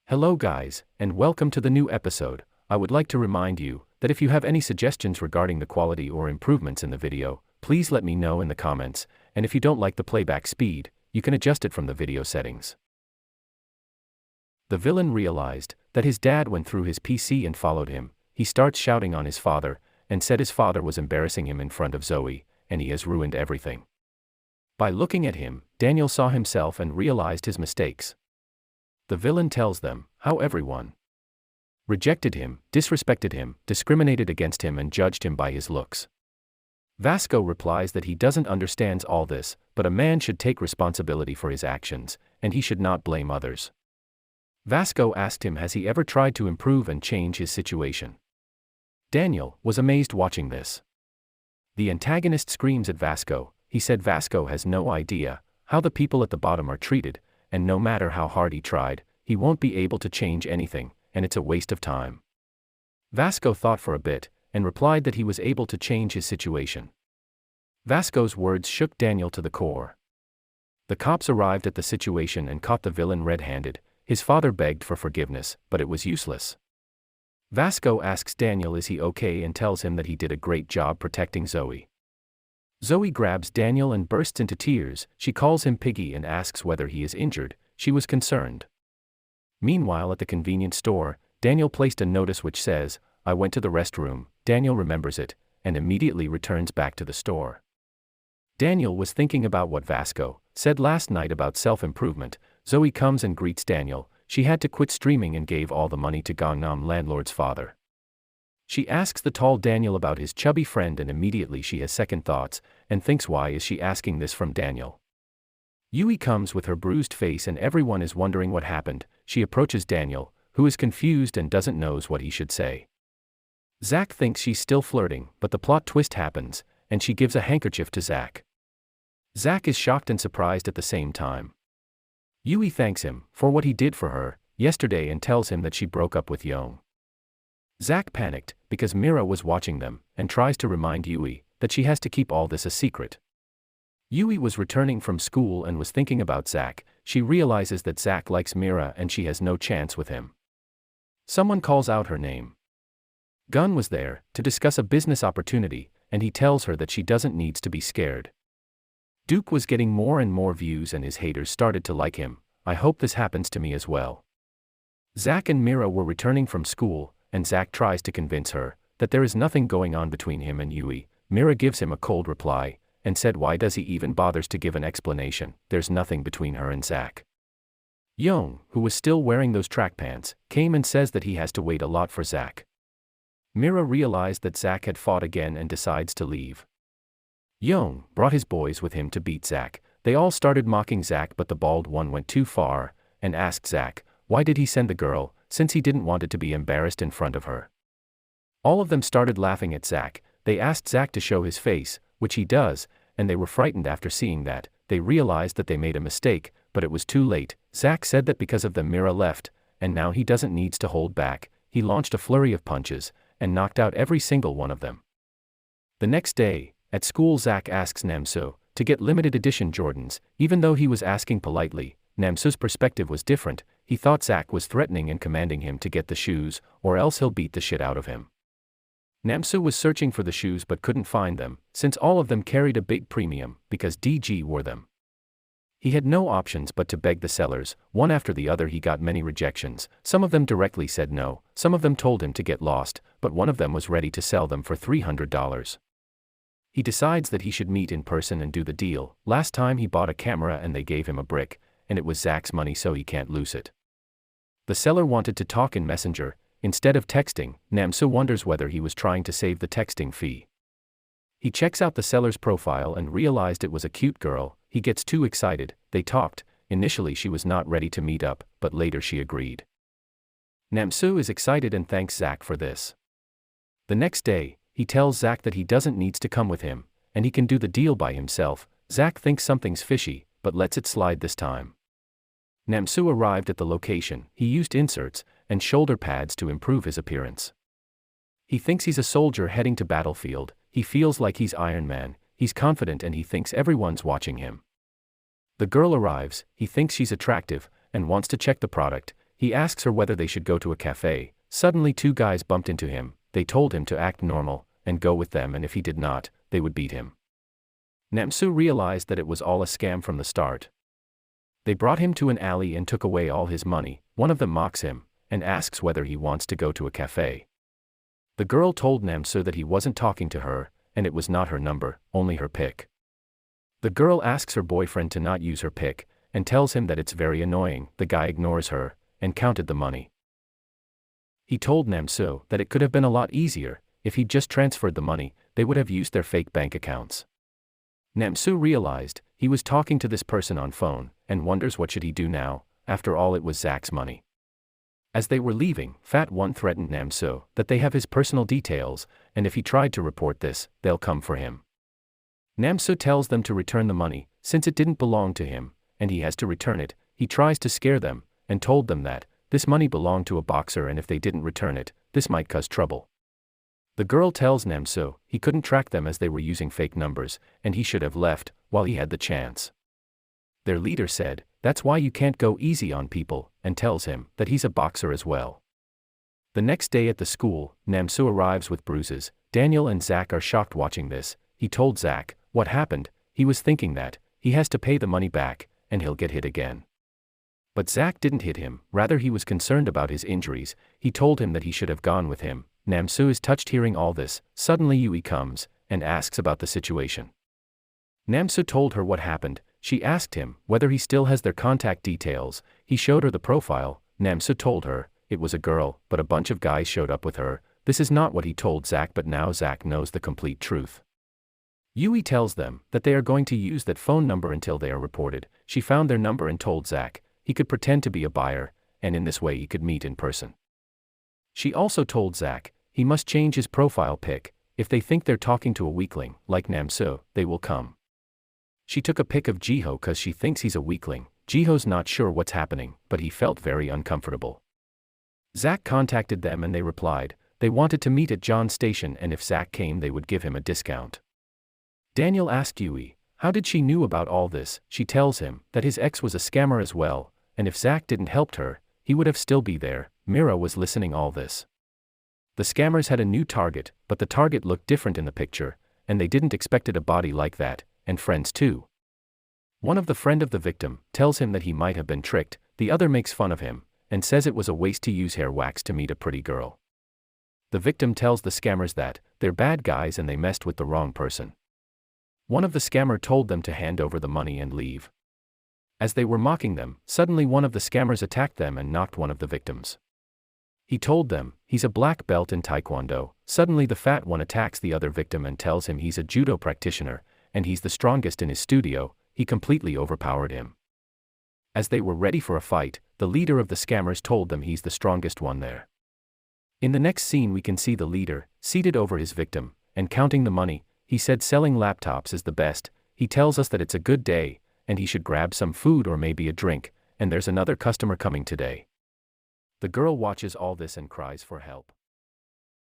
Hello guys, and welcome to the new episode. I would like to remind you that if you have any suggestions regarding the quality or improvements in the video, please let me know in the comments, and if you don't like the playback speed, you can adjust it from the video settings. The villain realized that his dad went through his PC and followed him. He starts shouting on his father, and said his father was embarrassing him in front of Zoe, and he has ruined everything. By looking at him, Daniel saw himself and realized his mistakes. The villain tells them how everyone rejected him, disrespected him, discriminated against him and judged him by his looks. Vasco replies that he doesn't understand all this, but a man should take responsibility for his actions, and he should not blame others. Vasco asked him has he ever tried to improve and change his situation. Daniel was amazed watching this. The antagonist screams at Vasco. He said Vasco has no idea how the people at the bottom are treated, and no matter how hard he tried, he won't be able to change anything, and it's a waste of time. Vasco thought for a bit, and replied that he was able to change his situation. Vasco's words shook Daniel to the core. The cops arrived at the situation and caught the villain red-handed. His father begged for forgiveness, but it was useless. Vasco asks Daniel is he okay and tells him that he did a great job protecting Zoe. Zoe grabs Daniel and bursts into tears. She calls him Piggy and asks whether he is injured. She was concerned. Meanwhile at the convenience store, Daniel placed a notice which says, "I went to the restroom." Daniel remembers it, and immediately returns back to the store. Daniel was thinking about what Vasco said last night about self-improvement. Zoe comes and greets Daniel. She had to quit streaming and gave all the money to Gangnam landlord's father. She asks the tall Daniel about his chubby friend and immediately she has second thoughts, and thinks why is she asking this from Daniel. Yui comes with her bruised face and everyone is wondering what happened. She approaches Daniel, who is confused and doesn't know what he should say. Zach thinks she's still flirting, but the plot twist happens, and she gives a handkerchief to Zach. Zach is shocked and surprised at the same time. Yui thanks him for what he did for her yesterday and tells him that she broke up with Young. Zach panicked, because Mira was watching them, and tries to remind Yui that she has to keep all this a secret. Yui was returning from school and was thinking about Zach. She realizes that Zach likes Mira and she has no chance with him. Someone calls out her name. Gunn was there to discuss a business opportunity, and he tells her that she doesn't need to be scared. Duke was getting more and more views and his haters started to like him. I hope this happens to me as well. Zach and Mira were returning from school, and Zach tries to convince her that there is nothing going on between him and Yui. Mira gives him a cold reply, and said why does he even bothers to give an explanation, there's nothing between her and Zach. Young, who was still wearing those track pants, came and says that he has to wait a lot for Zach. Mira realized that Zach had fought again and decides to leave. Young brought his boys with him to beat Zach. They all started mocking Zach but the bald one went too far, and asked Zach, why did he send the girl, since he didn't want it to be embarrassed in front of her. All of them started laughing at Zach. They asked Zach to show his face, which he does, and they were frightened after seeing that. They realized that they made a mistake, but it was too late. Zach said that because of them Mira left, and now he doesn't need to hold back. He launched a flurry of punches, and knocked out every single one of them. The next day, at school Zach asks Namsu to get limited edition Jordans, even though he was asking politely. Namsu's perspective was different. He thought Zach was threatening and commanding him to get the shoes, or else he'll beat the shit out of him. Namsu was searching for the shoes but couldn't find them, since all of them carried a big premium, because DG wore them. He had no options but to beg the sellers. One after the other he got many rejections. Some of them directly said no, some of them told him to get lost, but one of them was ready to sell them for $300. He decides that he should meet in person and do the deal. Last time he bought a camera and they gave him a brick, and it was Zach's money so he can't lose it. The seller wanted to talk in Messenger, instead of texting. Namsu wonders whether he was trying to save the texting fee. He checks out the seller's profile and realized it was a cute girl. He gets too excited. They talked. Initially she was not ready to meet up, but later she agreed. Namsu is excited and thanks Zach for this. The next day, he tells Zach that he doesn't need to come with him, and he can do the deal by himself. Zach thinks something's fishy, but lets it slide this time. Namsu arrived at the location. He used inserts and shoulder pads to improve his appearance. He thinks he's a soldier heading to battlefield. He feels like he's Iron Man. He's confident and he thinks everyone's watching him. The girl arrives. He thinks she's attractive and wants to check the product. He asks her whether they should go to a cafe. Suddenly two guys bumped into him. They told him to act normal and go with them, and if he did not, they would beat him. Namsu realized that it was all a scam from the start. They brought him to an alley and took away all his money. One of them mocks him and asks whether he wants to go to a cafe. The girl told Namsu that he wasn't talking to her, and it was not her number, only her pic. The girl asks her boyfriend to not use her pic, and tells him that it's very annoying. The guy ignores her, and counted the money. He told Namsu that it could have been a lot easier. If he'd just transferred the money, they would have used their fake bank accounts. Namsu realized he was talking to this person on phone, and wonders what should he do now. After all, it was Zach's money. As they were leaving, Fat One threatened Namsu that they have his personal details, and if he tried to report this, they'll come for him. Namsu tells them to return the money, since it didn't belong to him, and he has to return it. He tries to scare them, and told them that this money belonged to a boxer, and if they didn't return it, this might cause trouble. The girl tells Namsu he couldn't track them as they were using fake numbers, and he should have left while he had the chance. Their leader said, "That's why you can't go easy on people," and tells him that he's a boxer as well. The next day at the school, Namsu arrives with bruises. Daniel and Zach are shocked watching this. He told Zach what happened. He was thinking that he has to pay the money back, and he'll get hit again. But Zach didn't hit him, rather he was concerned about his injuries. He told him that he should have gone with him. Namsu is touched hearing all this. Suddenly Yui comes and asks about the situation. Namsu told her what happened. She asked him whether he still has their contact details. He showed her the profile. Namsu told her it was a girl, but a bunch of guys showed up with her. This is not what he told Zach, but now Zach knows the complete truth. Yui tells them that they are going to use that phone number until they are reported. She found their number and told Zach he could pretend to be a buyer, and in this way he could meet in person. She also told Zach he must change his profile pic. If they think they're talking to a weakling like Namsu, they will come. She took a pic of Jiho cause she thinks he's a weakling. Jiho's not sure what's happening, but he felt very uncomfortable. Zach contacted them and they replied they wanted to meet at John's station, and if Zach came they would give him a discount. Daniel asked Yui how did she knew about all this. She tells him that his ex was a scammer as well, and if Zach didn't help her, he would have still be there. Mira was listening all this. The scammers had a new target, but the target looked different in the picture, and they didn't expected a body like that, and friends too. One of the friend of the victim tells him that he might have been tricked. The other makes fun of him and says it was a waste to use hair wax to meet a pretty girl. The victim tells the scammers that they're bad guys and they messed with the wrong person. One of the scammer told them to hand over the money and leave. As they were mocking them, suddenly one of the scammers attacked them and knocked one of the victims. He told them he's a black belt in Taekwondo. Suddenly the fat one attacks the other victim and tells him he's a judo practitioner, and he's the strongest in his studio. He completely overpowered him. As they were ready for a fight, the leader of the scammers told them he's the strongest one there. In the next scene we can see the leader seated over his victim and counting the money. He said selling laptops is the best. He tells us that it's a good day, and he should grab some food or maybe a drink, and there's another customer coming today. The girl watches all this and cries for help.